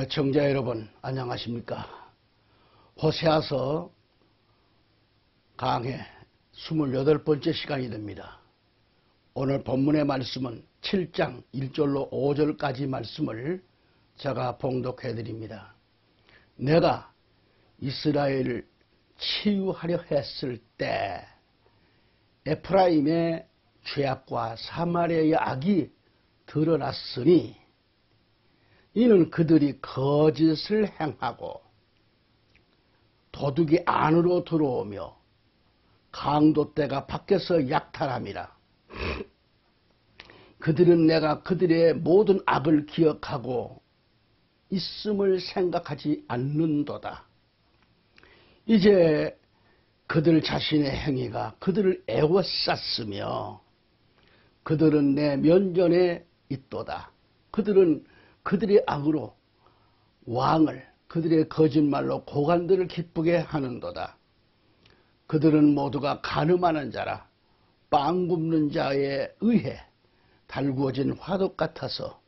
애청자 여러분 안녕하십니까. 호세아서 강해 28번째 시간이 됩니다. 오늘 본문의 말씀은 7장 1절로 5절까지 말씀을 제가 봉독해 드립니다. 내가 이스라엘을 치유하려 했을 때 에프라임의 죄악과 사마리아의 악이 드러났으니 이는 그들이 거짓을 행하고 도둑이 안으로 들어오며 강도떼가 밖에서 약탈함이라. 그들은 내가 그들의 모든 악을 기억하고 있음을 생각하지 않는도다. 이제 그들 자신의 행위가 그들을 애워쌌으며 그들은 내 면전에 있도다. 그들은 그들의 악으로 왕을 그들의 거짓말로 고관들을 기쁘게 하는도다. 그들은 모두가 간음하는 자라 빵 굽는 자에 의해 달구어진 화덕 같아서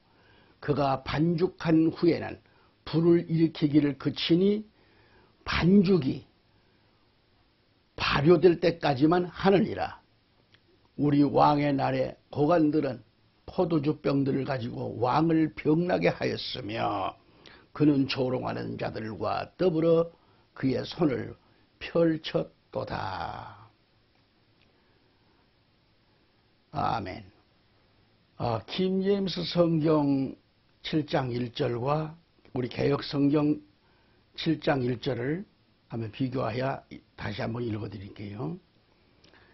그가 반죽한 후에는 불을 일으키기를 그치니 반죽이 발효될 때까지만 하느니라. 우리 왕의 날에 고관들은 포도주 병들을 가지고 왕을 병나게 하였으며 그는 조롱하는 자들과 더불어 그의 손을 펼쳤도다. 아멘. 킹제임스 성경 7장 1절과 우리 개역 성경 7장 1절을 한번 비교하여 다시 한번 읽어드릴게요.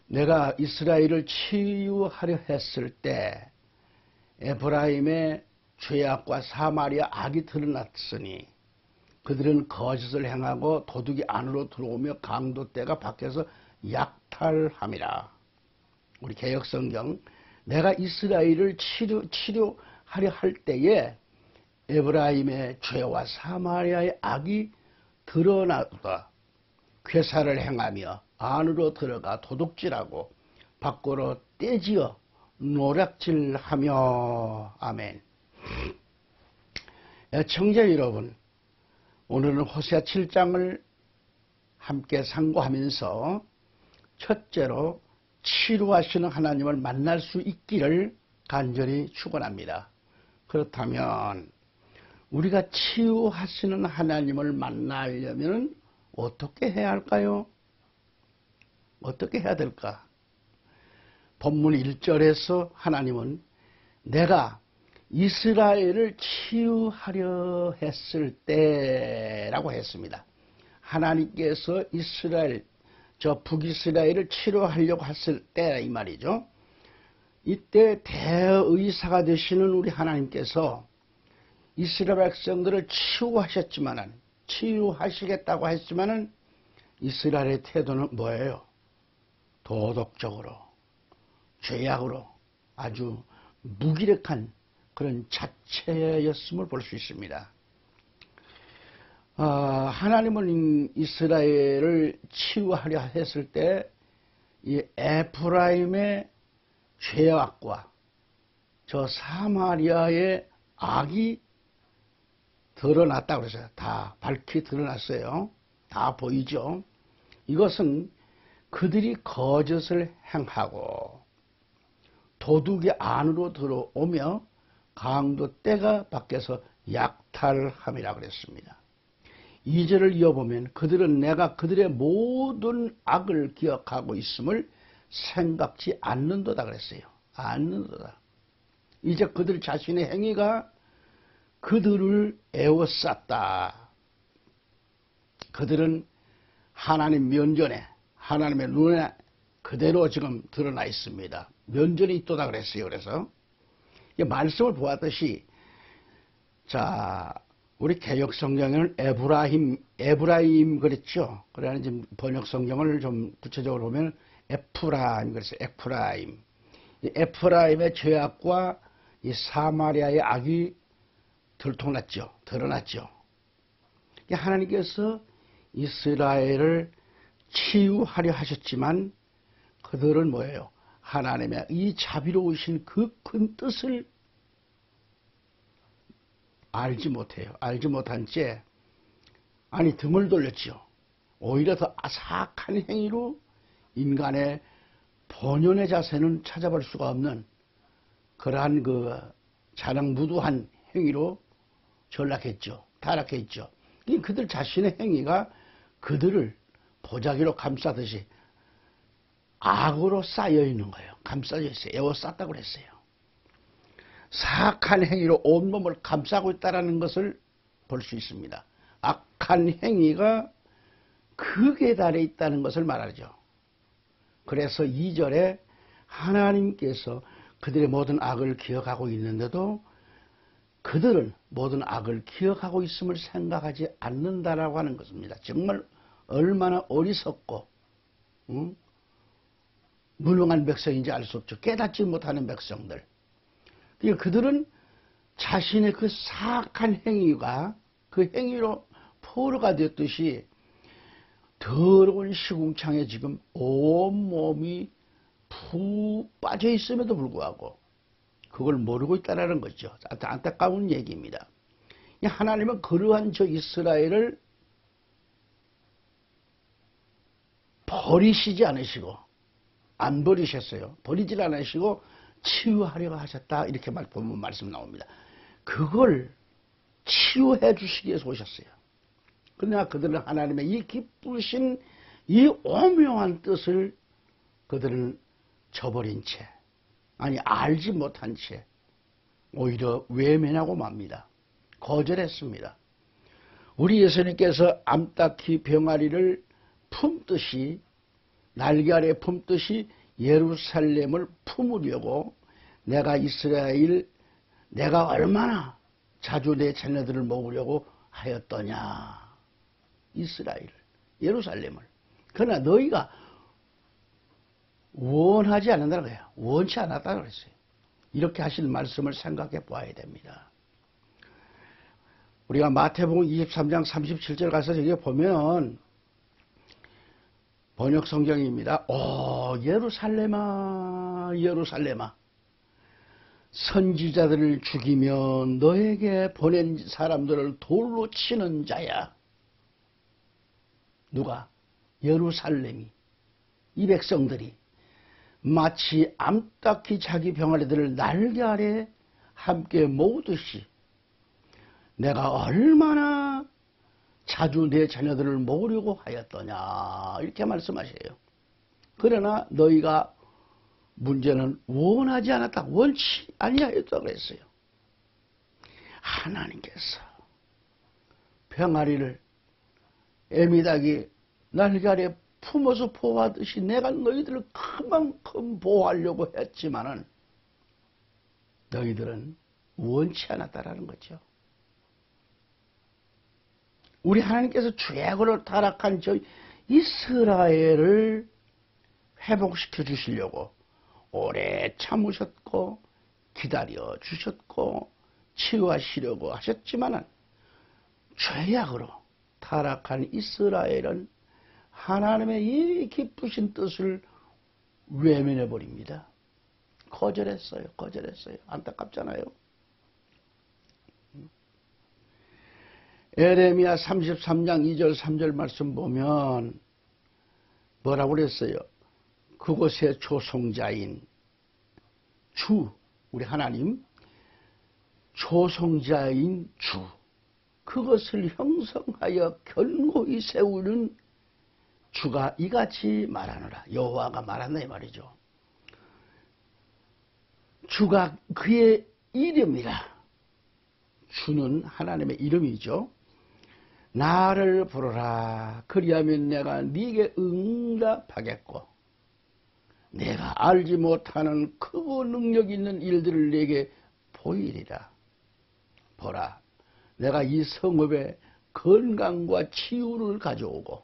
내가 이스라엘을 치유하려 했을 때 에프라임의 죄악과 사마리아 악이 드러났으니 그들은 거짓을 행하고 도둑이 안으로 들어오며 강도떼가 밖에서 약탈함이라. 우리 개역성경 내가 이스라엘을 치료하려 할 때에 에프라임의 죄와 사마리아의 악이 드러나다. 괴사를 행하며 안으로 들어가 도둑질하고 밖으로 떼지어 노략질하며. 아멘. 애청자 여러분, 오늘은 호세아 7장을 함께 상고하면서 첫째로 치료하시는 하나님을 만날 수 있기를 간절히 축원합니다. 그렇다면 우리가 치유하시는 하나님을 만나려면 어떻게 해야 할까요? 어떻게 해야 될까? 본문 1절에서 하나님은 내가 이스라엘을 치유하려 했을 때라고 했습니다. 하나님께서 이스라엘, 저 북이스라엘을 치료하려고 했을 때 이 말이죠. 이때 대의사가 되시는 우리 하나님께서 이스라엘 백성들을 치유하시겠다고 했지만은 이스라엘의 태도는 뭐예요? 도덕적으로, 죄악으로 아주 무기력한 그런 자체였음을 볼 수 있습니다. 하나님은 이스라엘을 치유하려 했을 때 이 에프라임의 죄악과 저 사마리아의 악이 드러났다고 그랬어요. 다 밝히 드러났어요. 다 보이죠. 이것은 그들이 거짓을 행하고 도둑이 안으로 들어오며 강도떼가 밖에서 약탈함이라 그랬습니다. 2절을 이어보면 그들은 내가 그들의 모든 악을 기억하고 있음을 생각지 않는도다 그랬어요. 않는도다. 이제 그들 자신의 행위가 그들을 애워쌌다. 그들은 하나님 면전에 하나님의 눈에 그대로 지금 드러나 있습니다. 면전이 있도다 그랬어요. 그래서 말씀을 보았듯이 자 우리 개역 성경에는 에브라임 그랬죠. 그러나 지금 번역 성경을 좀 구체적으로 보면 에프라임 그랬어요. 에프라임. 이 에프라임의 죄악과 이 사마리아의 악이 들통났죠. 드러났죠. 하나님께서 이스라엘을 치유하려 하셨지만 그들은 뭐예요? 하나님의 이 자비로우신 그 큰 뜻을 알지 못해요. 알지 못한 채 아니 등을 돌렸지요. 오히려 더 사악한 행위로 인간의 본연의 자세는 찾아볼 수가 없는 그러한 그 자랑무도한 행위로 전락했죠. 타락했죠. 그들 자신의 행위가 그들을 보자기로 감싸듯이 악으로 쌓여 있는 거예요. 감싸져 있어요. 에워쌌다고 그랬어요. 사악한 행위로 온몸을 감싸고 있다는 것을 볼 수 있습니다. 악한 행위가 극에 달해 있다는 것을 말하죠. 그래서 2절에 하나님께서 그들의 모든 악을 기억하고 있는데도 그들은 모든 악을 기억하고 있음을 생각하지 않는다라고 하는 것입니다. 정말 얼마나 어리석고 무능한 백성인지 알 수 없죠. 깨닫지 못하는 백성들. 그러니까 그들은 자신의 그 사악한 행위가 그 행위로 포로가 되었듯이 더러운 시궁창에 지금 온몸이 푹 빠져 있음에도 불구하고 그걸 모르고 있다는 거죠. 안타까운 얘기입니다. 하나님은 그러한 저 이스라엘을 버리시지 않으시고 안 버리셨어요. 버리질 않으시고 치유하려고 하셨다. 이렇게 보면 말씀 나옵니다. 그걸 치유해 주시기 위해서 오셨어요. 그러나 그들은 하나님의 이 기쁘신 이 오묘한 뜻을 그들은 저버린 채, 아니 알지 못한 채 오히려 외면하고 맙니다. 거절했습니다. 우리 예수님께서 암탉이 병아리를 품듯이 날개 아래 품듯이 예루살렘을 품으려고 내가 이스라엘 내가 얼마나 자주 내 자녀들을 먹으려고 하였더냐. 이스라엘 예루살렘을. 그러나 너희가 원하지 않는다는 거예요. 원치 않았다고 그랬어요. 이렇게 하신 말씀을 생각해 보아야 됩니다. 우리가 마태복음 23장 37절 가서 저기 보면 번역 성경입니다. 오 예루살렘아 예루살렘아 선지자들을 죽이며 너에게 보낸 사람들을 돌로 치는 자야. 누가? 예루살렘이. 이 백성들이 마치 암탉이 자기 병아리들을 날개 아래 함께 모으듯이 내가 얼마나 자주 내 자녀들을 모으려고 하였더냐 이렇게 말씀하셔요. 그러나 너희가 문제는 원하지 않았다. 원치 아니하였다고 했어요. 하나님께서 병아리를 에미닭이 날개 아래 품어서 보호하듯이 내가 너희들을 그만큼 보호하려고 했지만은 너희들은 원치 않았다라는 거죠. 우리 하나님께서 죄악으로 타락한 저 이스라엘을 회복시켜 주시려고 오래 참으셨고 기다려 주셨고 치유하시려고 하셨지만은 죄악으로 타락한 이스라엘은 하나님의 이 기쁘신 뜻을 외면해 버립니다. 거절했어요. 거절했어요. 안타깝잖아요. 에레미야 33장 2절 3절 말씀 보면 뭐라고 그랬어요? 그곳의 조성자인 주, 우리 하나님 조성자인 주, 그것을 형성하여 견고히 세우는 주가 이같이 말하노라. 여호와가 말한다 이 말이죠. 주가 그의 이름이라. 주는 하나님의 이름이죠. 나를 부르라. 그리하면 내가 네게 응답하겠고 내가 알지 못하는 크고 능력 있는 일들을 네게 보이리라. 보라. 내가 이 성읍에 건강과 치유를 가져오고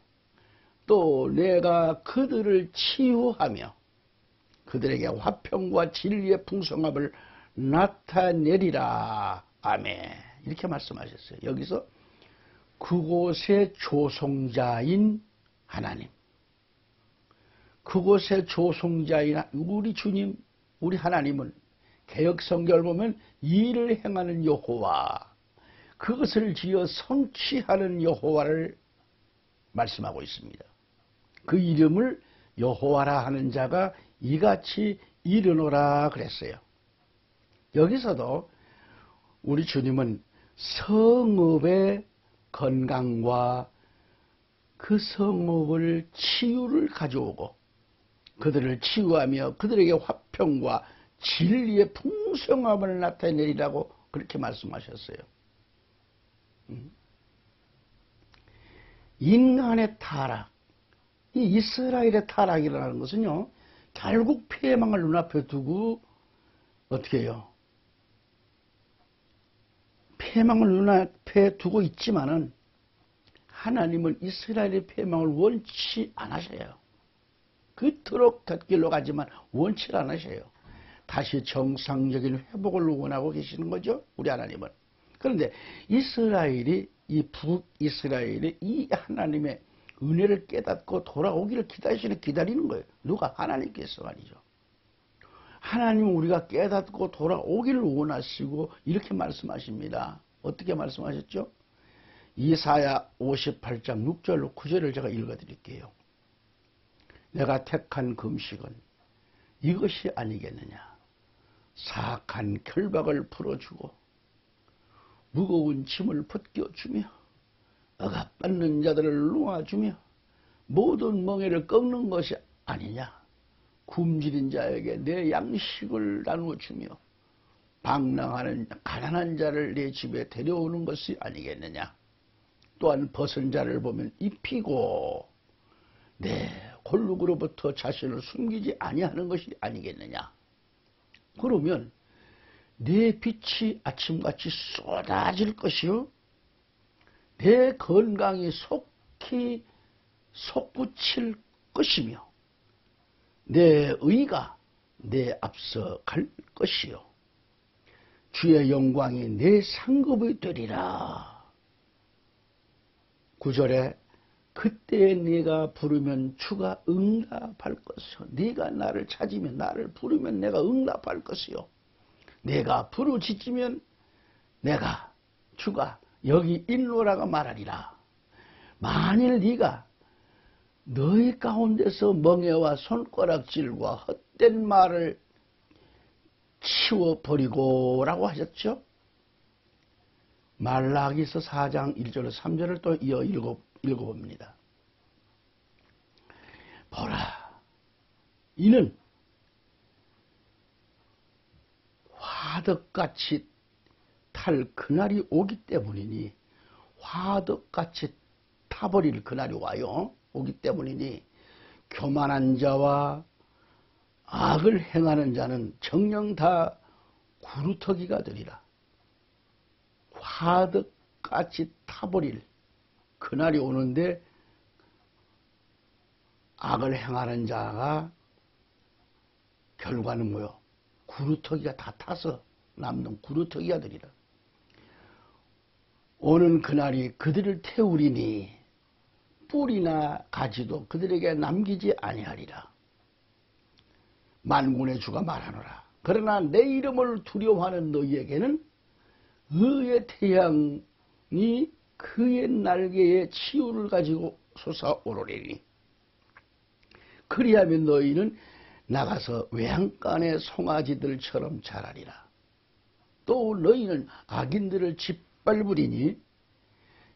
또 내가 그들을 치유하며 그들에게 화평과 진리의 풍성함을 나타내리라. 아멘. 이렇게 말씀하셨어요. 여기서 그곳의 조성자인 하나님, 그곳의 조성자인 우리 주님, 우리 하나님은 개역 성경을 보면 일을 행하는 여호와, 그것을 지어 성취하는 여호와를 말씀하고 있습니다. 그 이름을 여호와라 하는 자가 이같이 이르노라 그랬어요. 여기서도 우리 주님은 성읍의 건강과 그 성읍을 치유를 가져오고 그들을 치유하며 그들에게 화평과 진리의 풍성함을 나타내리라고 그렇게 말씀하셨어요. 인간의 타락, 이 이스라엘의 타락이라는 것은요, 결국 폐망을 눈앞에 두고 어떻게 해요? 폐망을 눈앞에 두고 있지만은 하나님은 이스라엘의 폐망을 원치 않으셔요. 그토록 곁길로 가지만 원치 않으셔요. 다시 정상적인 회복을 원하고 계시는 거죠, 우리 하나님은. 그런데 이스라엘이, 이 북이스라엘이 이 하나님의 은혜를 깨닫고 돌아오기를 기다리는 거예요. 누가? 하나님께서 말이죠. 하나님은 우리가 깨닫고 돌아오기를 원하시고 이렇게 말씀하십니다. 어떻게 말씀하셨죠? 이사야 58장 6절로 9절을 제가 읽어드릴게요. 내가 택한 금식은 이것이 아니겠느냐. 사악한 결박을 풀어주고 무거운 짐을 벗겨주며 억압받는 자들을 놓아주며 모든 멍에를 꺾는 것이 아니냐. 굶주린 자에게 내 양식을 나누어주며 방랑하는 가난한 자를 내 집에 데려오는 것이 아니겠느냐. 또한 벗은 자를 보면 입히고 내 골룩으로부터 자신을 숨기지 아니하는 것이 아니겠느냐. 그러면 내 빛이 아침같이 쏟아질 것이요 내 건강이 속히 솟구칠 것이며 내 의가 내 앞서 갈 것이요 주의 영광이 내 상급이 되리라. 9절에 그때 네가 부르면 주가 응답할 것이요 네가 나를 찾으면 나를 부르면 내가 응답할 것이요 내가 부르짖으면 내가 주가 여기 있노라가 말하리라. 만일 네가 너희 가운데서 멍에와 손가락질과 헛된 말을 치워버리고 라고 하셨죠. 말라기서 4장 1절로 3절을 또 이어 읽어봅니다. 보라, 이는 화덕같이 탈 그날이 오기 때문이니 화덕같이 타버릴 그날이 와요. 오기 때문이니 교만한 자와 악을 행하는 자는 정녕 다 구루터기가 되리라. 화덕같이 타버릴 그날이 오는데 악을 행하는 자가 결과는 뭐요? 구루터기가 다 타서 남는 구루터기가 되리라. 오는 그날이 그들을 태우리니 뿌리나 가지도 그들에게 남기지 아니하리라. 만군의 주가 말하노라. 그러나 내 이름을 두려워하는 너희에게는 의의 태양이 그의 날개에 치유를 가지고 솟아오르리니 그리하면 너희는 나가서 외양간의 송아지들처럼 자라리라. 또 너희는 악인들을 짓밟으리니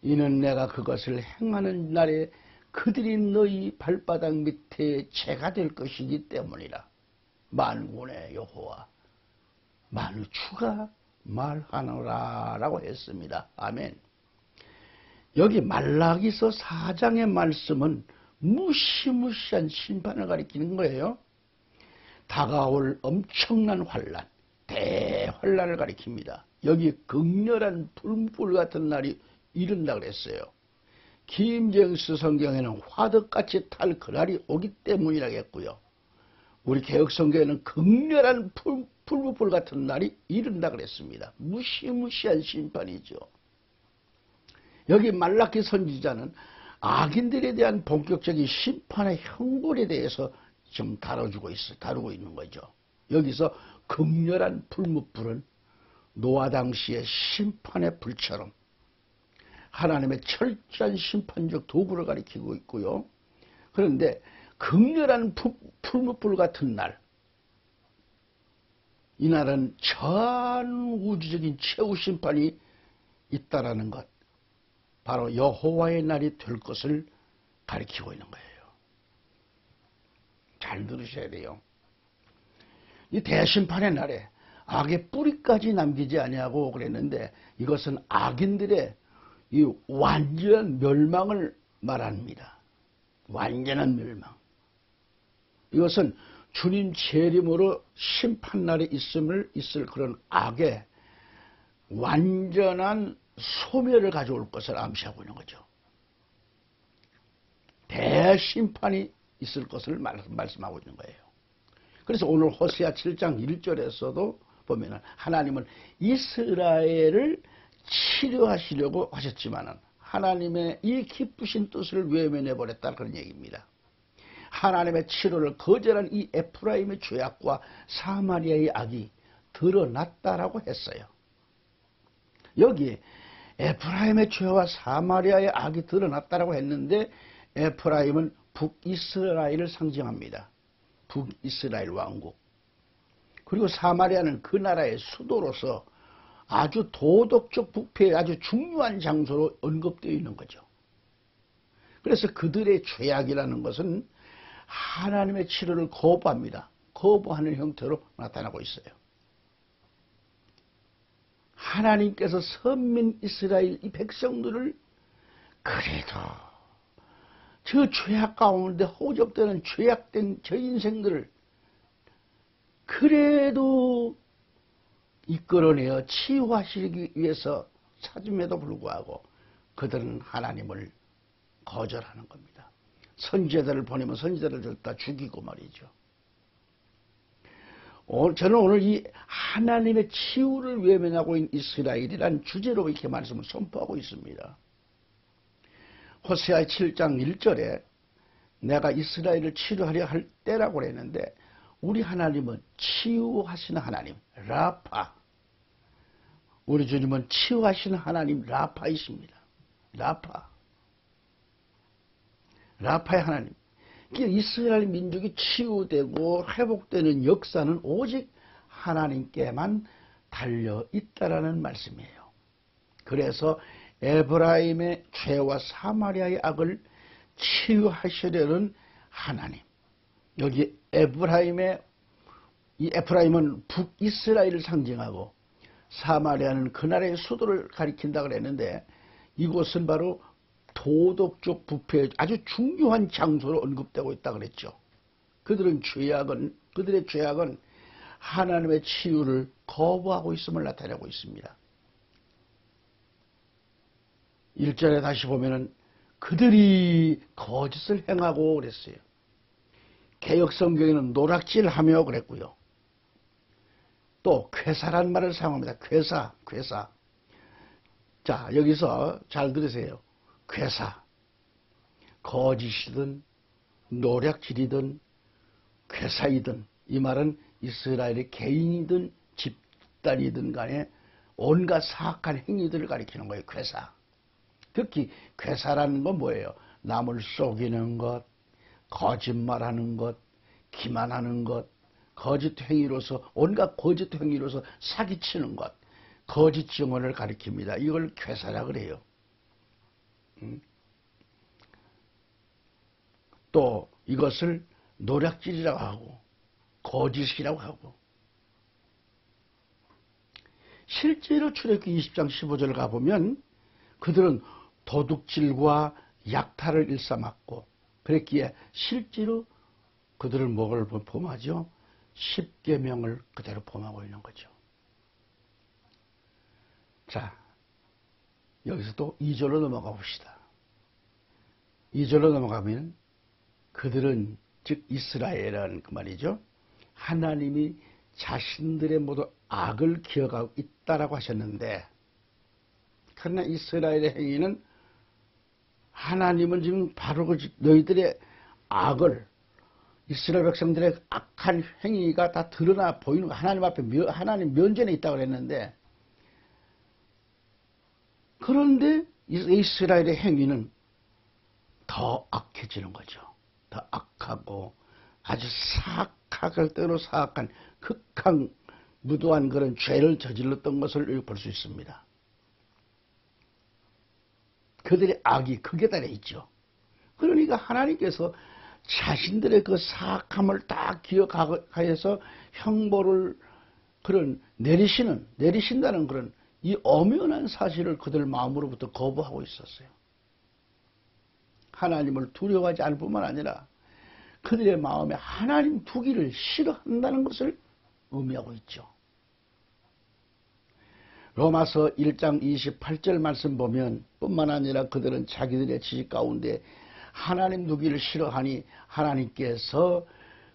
이는 내가 그것을 행하는 날에 그들이 너희 발바닥 밑에 재가 될 것이기 때문이라. 만군의 여호와 만주가 말하노라 라고 했습니다. 아멘. 여기 말라기서 4장의 말씀은 무시무시한 심판을 가리키는 거예요. 다가올 엄청난 환란, 대환란을 가리킵니다. 여기 극렬한 불불 같은 날이 이른다 그랬어요. 김정수 성경에는 화덕같이 탈 그날이 오기 때문이라고 했고요. 우리 개혁성경에는 극렬한 불불 같은 날이 이른다 그랬습니다. 무시무시한 심판이죠. 여기 말라기 선지자는 악인들에 대한 본격적인 심판의 형벌에 대해서 좀 다루고 있는 거죠. 여기서 극렬한 불무불은 노아 당시의 심판의 불처럼 하나님의 철저한 심판적 도구를 가리키고 있고요. 그런데 극렬한 풀무불 같은 날, 이날은 전 우주적인 최후 심판이 있다라는 것, 바로 여호와의 날이 될 것을 가리키고 있는 거예요. 잘 들으셔야 돼요. 이 대심판의 날에 악의 뿌리까지 남기지 아니하고 그랬는데, 이것은 악인들의 이 완전한 멸망을 말합니다. 완전한 멸망. 이것은 주님 재림으로 심판날에 있을 그런 악의 완전한 소멸을 가져올 것을 암시하고 있는 거죠. 대심판이 있을 것을 말씀하고 있는 거예요. 그래서 오늘 호세아 7장 1절에서도 보면은 하나님은 이스라엘을 치료하시려고 하셨지만은 하나님의 이 기쁘신 뜻을 외면해 버렸다, 그런 얘기입니다. 하나님의 치료를 거절한 이 에프라임의 죄악과 사마리아의 악이 드러났다라고 했어요. 여기 에프라임의 죄와 사마리아의 악이 드러났다라고 했는데, 에프라임은 북이스라엘을 상징합니다. 북이스라엘 왕국. 그리고 사마리아는 그 나라의 수도로서 아주 도덕적 부패의 아주 중요한 장소로 언급되어 있는 거죠. 그래서 그들의 죄악이라는 것은 하나님의 치료를 거부합니다. 거부하는 형태로 나타나고 있어요. 하나님께서 선민 이스라엘 이 백성들을 그래도 저 죄악 가운데 호접되는 죄악된 저 인생들을 그래도 이끌어내어 치유하시기 위해서 찾음에도 불구하고 그들은 하나님을 거절하는 겁니다. 선지자들을 보내면 선지자들을 다 죽이고 말이죠. 저는 오늘 이 하나님의 치유를 외면하고 있는 이스라엘이란 주제로 이렇게 말씀을 선포하고 있습니다. 호세아 7장 1절에 내가 이스라엘을 치료하려 할 때라고 했는데, 우리 하나님은 치유하시는 하나님, 라파. 우리 주님은 치유하시는 하나님 라파이십니다. 라파. 라파의 하나님. 이스라엘 민족이 치유되고 회복되는 역사는 오직 하나님께만 달려 있다라는 말씀이에요. 그래서 에브라임의 죄와 사마리아의 악을 치유하시려는 하나님. 여기 이 에프라임은 북이스라엘을 상징하고 사마리아는 그 나라의 수도를 가리킨다 그랬는데, 이곳은 바로 도덕적 부패의 아주 중요한 장소로 언급되고 있다 그랬죠. 그들의 죄악은 하나님의 치유를 거부하고 있음을 나타내고 있습니다. 1절에 다시 보면은 그들이 거짓을 행하고 그랬어요. 개역성경에는 노략질하며 그랬고요. 또 괴사란 말을 사용합니다. 괴사. 자, 여기서 잘 들으세요. 괴사. 거짓이든 노략질이든 괴사이든, 이 말은 이스라엘의 개인이든 집단이든 간에 온갖 사악한 행위들을 가리키는 거예요. 괴사. 특히 괴사라는 건 뭐예요? 남을 속이는 것, 거짓말하는 것, 기만하는 것, 거짓 행위로서, 온갖 거짓 행위로서 사기치는 것, 거짓 증언을 가리킵니다. 이걸 괴사라 그래요. 또 이것을 노략질이라고 하고 거짓이라고 하고, 실제로 출애굽기 20장 15절 가보면 그들은 도둑질과 약탈을 일삼았고, 그랬기에 실제로 그들을 뭐를 범하죠? 십계명을 그대로 범하고 있는 거죠. 자, 여기서 또 2절로 넘어가 봅시다. 2절로 넘어가면 그들은, 즉 이스라엘은 그 말이죠, 하나님이 자신들의 모두 악을 기억하고 있다라고 하셨는데, 그러나 이스라엘의 행위는 하나님은 지금 바로 너희들의 악을, 이스라엘 백성들의 악한 행위가 다 드러나 보이는 거, 하나님 앞에 하나님 면전에 있다고 그랬는데, 그런데 이스라엘의 행위는 더 악해지는 거죠. 더 악하고 아주 사악할 때로 사악한 극한 무도한 그런 죄를 저질렀던 것을 볼 수 있습니다. 그들의 악이 극에 달해 있죠. 그러니까 하나님께서 자신들의 그 사악함을 딱 기억하여서 형벌을 내리신다는 그런 이 엄연한 사실을 그들 마음으로부터 거부하고 있었어요. 하나님을 두려워하지 않을 뿐만 아니라 그들의 마음에 하나님 두기를 싫어한다는 것을 의미하고 있죠. 로마서 1장 28절 말씀 보면 뿐만 아니라 그들은 자기들의 지식 가운데 하나님 두기를 싫어하니 하나님께서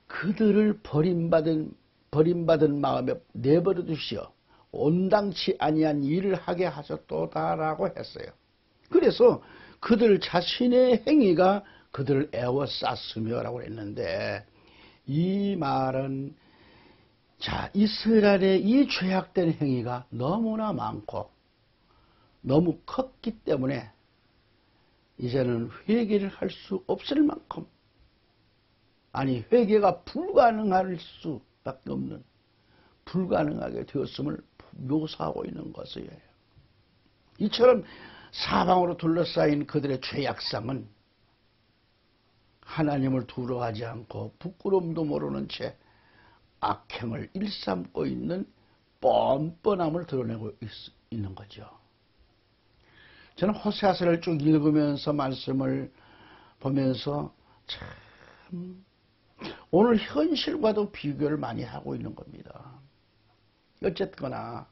그들을 버림받은 마음에 내버려 두시어 온당치 아니한 일을 하게 하셨도다라고 했어요. 그래서 그들 자신의 행위가 그들을 애워쌌으며라고 했는데, 이 말은 자, 이스라엘의 이 죄악된 행위가 너무나 많고 너무 컸기 때문에 이제는 회개를 할 수 없을 만큼, 아니 회개가 불가능할 수밖에 없는, 불가능하게 되었음을 묘사하고 있는 것이에요. 이처럼 사방으로 둘러싸인 그들의 죄악상은 하나님을 두려워하지 않고 부끄러움도 모르는 채 악행을 일삼고 있는 뻔뻔함을 드러내고 있는 거죠. 저는 호세아서를 쭉 읽으면서 말씀을 보면서 참 오늘 현실과도 비교를 많이 하고 있는 겁니다. 어쨌거나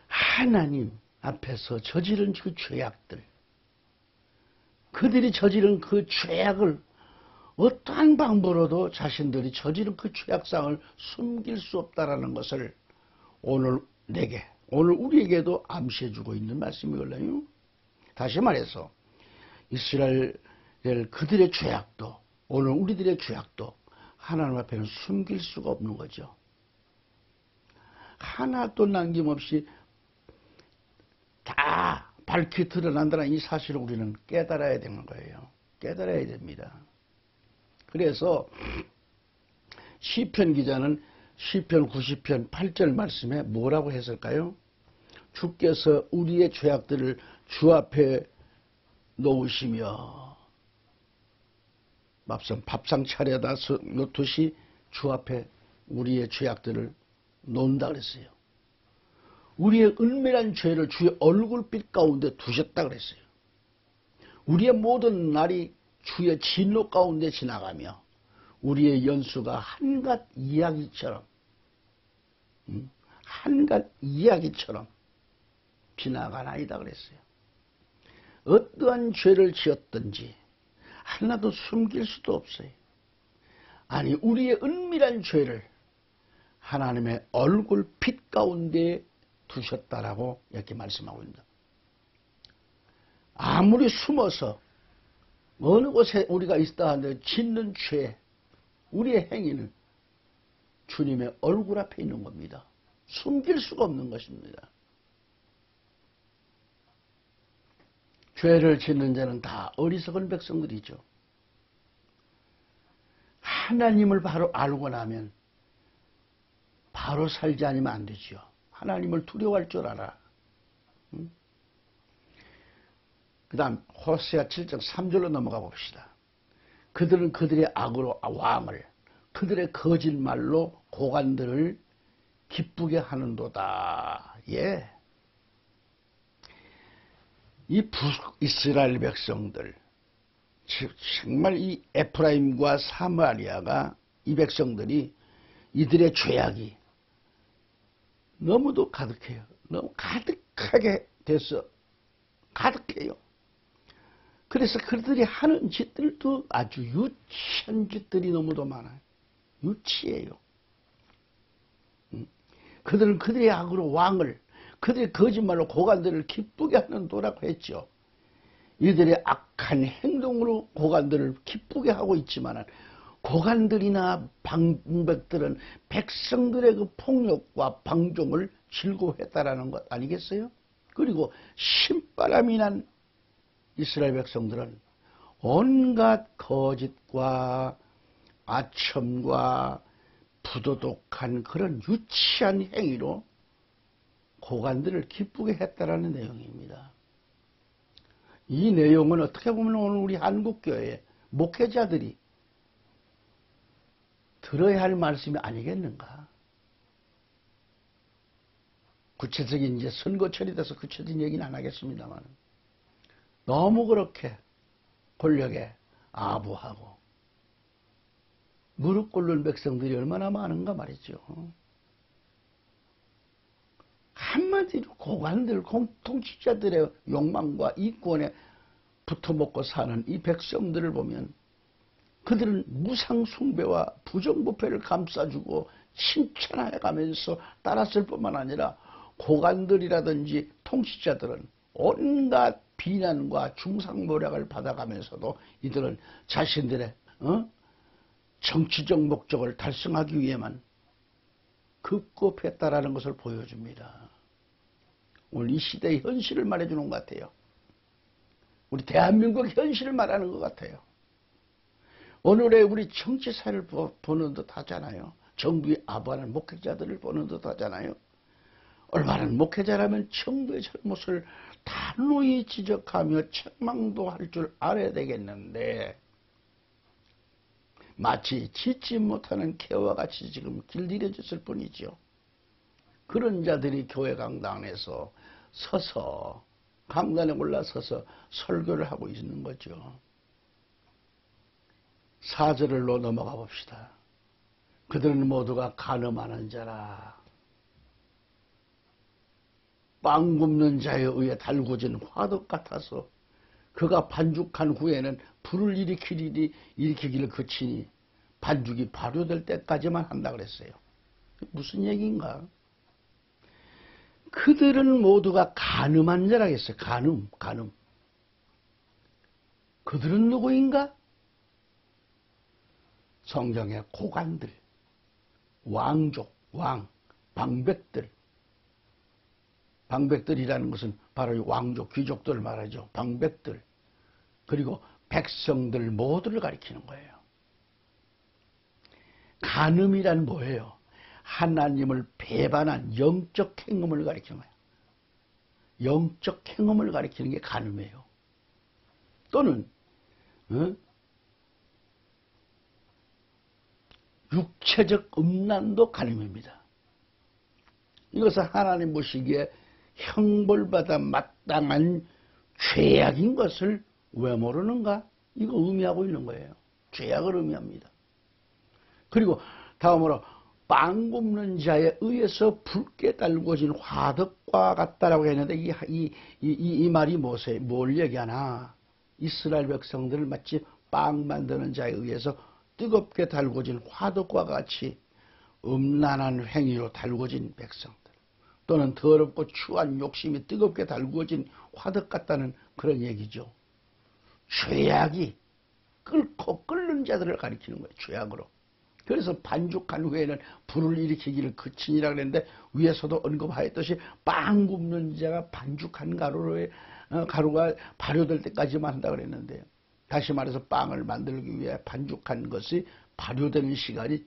하나님 앞에서 저지른 그 죄악들, 그들이 저지른 그 죄악을 어떠한 방법으로도 자신들이 저지른 그 죄악상을 숨길 수 없다라는 것을 오늘 우리에게도 암시해주고 있는 말씀이걸요. 다시 말해서 이스라엘 그들의 죄악도, 오늘 우리들의 죄악도 하나님 앞에는 숨길 수가 없는 거죠. 하나도 남김없이 다 밝히 드러난다는 이 사실을 우리는 깨달아야 되는 거예요. 깨달아야 됩니다. 그래서 시편 기자는 시편 90편 8절 말씀에 뭐라고 했을까요? 주께서 우리의 죄악들을 주 앞에 놓으시며, 밥상 차려다 놓듯이 주 앞에 우리의 죄악들을 놓는다 그랬어요. 우리의 은밀한 죄를 주의 얼굴빛 가운데 두셨다 그랬어요. 우리의 모든 날이 주의 진노 가운데 지나가며 우리의 연수가 한갓 이야기처럼 지나가나이다 그랬어요. 어떠한 죄를 지었든지 하나도 숨길 수도 없어요. 아니 우리의 은밀한 죄를 하나님의 얼굴 빛 가운데 두셨다라고 이렇게 말씀하고 있습니다. 아무리 숨어서 어느 곳에 우리가 있다 하는데 짓는 죄, 우리의 행위는 주님의 얼굴 앞에 있는 겁니다. 숨길 수가 없는 것입니다. 죄를 짓는 자는 다 어리석은 백성들이죠. 하나님을 바로 알고 나면 바로 살지 않으면 안 되죠. 하나님을 두려워할 줄 알아. 그 다음 호세아 7장 3절로 넘어가 봅시다. 그들은 그들의 악으로 왕을, 그들의 거짓말로 고관들을 기쁘게 하는도다. 예. 이 북이스라엘 백성들, 정말 이 에프라임과 사마리아가, 이 백성들이 이들의 죄악이 너무도 가득해요. 너무 가득하게 돼서 가득해요. 그래서 그들이 하는 짓들도 아주 유치한 짓들이 너무도 많아요. 유치해요. 그들은 그들의 악으로 왕을, 그들의 거짓말로 고관들을 기쁘게 하는도라고 했죠. 이들의 악한 행동으로 고관들을 기쁘게 하고 있지만 고관들이나 방백들은 백성들의 그 폭력과 방종을 즐거워했다라는 것 아니겠어요? 그리고 신바람이 난 이스라엘 백성들은 온갖 거짓과 아첨과 부도덕한 그런 유치한 행위로 고관들을 기쁘게 했다라는 내용입니다. 이 내용은 어떻게 보면 오늘 우리 한국교회 목회자들이 들어야 할 말씀이 아니겠는가? 구체적인 이제 선거철이 돼서 구체적인 얘기는 안 하겠습니다만 너무 그렇게 권력에 아부하고 무릎 꿇는 백성들이 얼마나 많은가 말이죠. 한마디로 고관들, 통치자들의 욕망과 이권에 붙어먹고 사는 이 백성들을 보면 그들은 무상숭배와 부정부패를 감싸주고 칭찬해가면서 따랐을 뿐만 아니라 고관들이라든지 통치자들은 온갖 비난과 중상모략을 받아가면서도 이들은 자신들의 정치적 목적을 달성하기 위해만 급급했다라는 것을 보여줍니다. 오늘 이 시대의 현실을 말해주는 것 같아요. 우리 대한민국 현실을 말하는 것 같아요. 오늘의 우리 정치사를 보는 듯 하잖아요. 정부의 아부하는 목회자들을 보는 듯 하잖아요. 얼마나 목회자라면 정부의 잘못을 단호히 지적하며 책망도 할 줄 알아야 되겠는데 마치 짓지 못하는 개와 같이 지금 길들여졌을 뿐이죠. 그런 자들이 교회 강당에서 서서 강단에 올라서서 설교를 하고 있는 거죠. 4절로 넘어가 봅시다. 그들은 모두가 간음하는 자라. 빵 굽는 자에 의해 달구진 화덕 같아서 그가 반죽한 후에는 불을 일으키기를 그치니 반죽이 발효될 때까지만 한다 그랬어요. 무슨 얘기인가? 그들은 모두가 간음한 자라고 했어요. 간음. 그들은 누구인가? 성경의 고관들, 왕족, 방백들. 방백들이라는 것은 바로 왕족, 귀족들을 말하죠. 방백들. 그리고 백성들 모두를 가리키는 거예요. 간음이란 뭐예요? 하나님을 배반한 영적 행음을 가리키는 거예요. 영적 행음을 가리키는 게 간음이에요. 또는 육체적 음란도 간음입니다. 이것은 하나님 보시기에 형벌받아 마땅한 죄악인 것을 왜 모르는가? 이거 의미하고 있는 거예요. 죄악을 의미합니다. 그리고 다음으로 빵 굽는 자에 의해서 붉게 달구어진 화덕과 같다라고 했는데 이 말이 뭘 얘기하나? 이스라엘 백성들을 마치 빵 만드는 자에 의해서 뜨겁게 달구어진 화덕과 같이 음란한 행위로 달구어진 백성들 또는 더럽고 추한 욕심이 뜨겁게 달구어진 화덕 같다는 그런 얘기죠. 죄악이 끓는 자들을 가리키는 거예요. 죄악으로. 그래서 반죽한 후에는 불을 일으키기를 그치니라 그랬는데 위에서도 언급하였듯이 빵 굽는 자가 반죽한 가루가 발효될 때까지만 한다 그랬는데요. 다시 말해서 빵을 만들기 위해 반죽한 것이 발효되는 시간이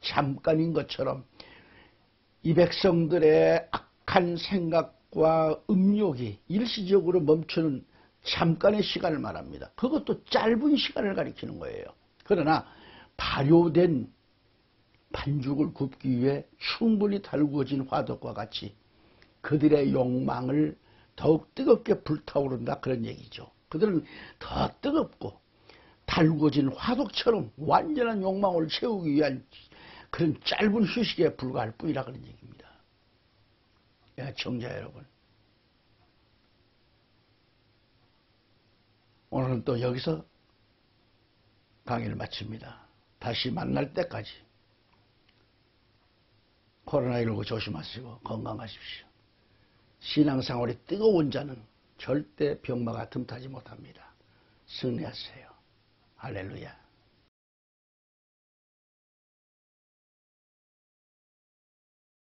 잠깐인 것처럼 이 백성들의 악한 생각과 음욕이 일시적으로 멈추는 잠깐의 시간을 말합니다. 그것도 짧은 시간을 가리키는 거예요. 그러나 발효된 반죽을 굽기 위해 충분히 달구어진 화덕과 같이 그들의 욕망을 더욱 뜨겁게 불타오른다 그런 얘기죠. 그들은 더 뜨겁고 달구어진 화덕처럼 완전한 욕망을 채우기 위한 그런 짧은 휴식에 불과할 뿐이라 그런 얘기입니다. 청자 여러분, 오늘은 또 여기서 강의를 마칩니다. 다시 만날 때까지 코로나19 조심하시고 건강하십시오. 신앙생활이 뜨거운 자는 절대 병마가 틈타지 못합니다. 승리하세요. 할렐루야.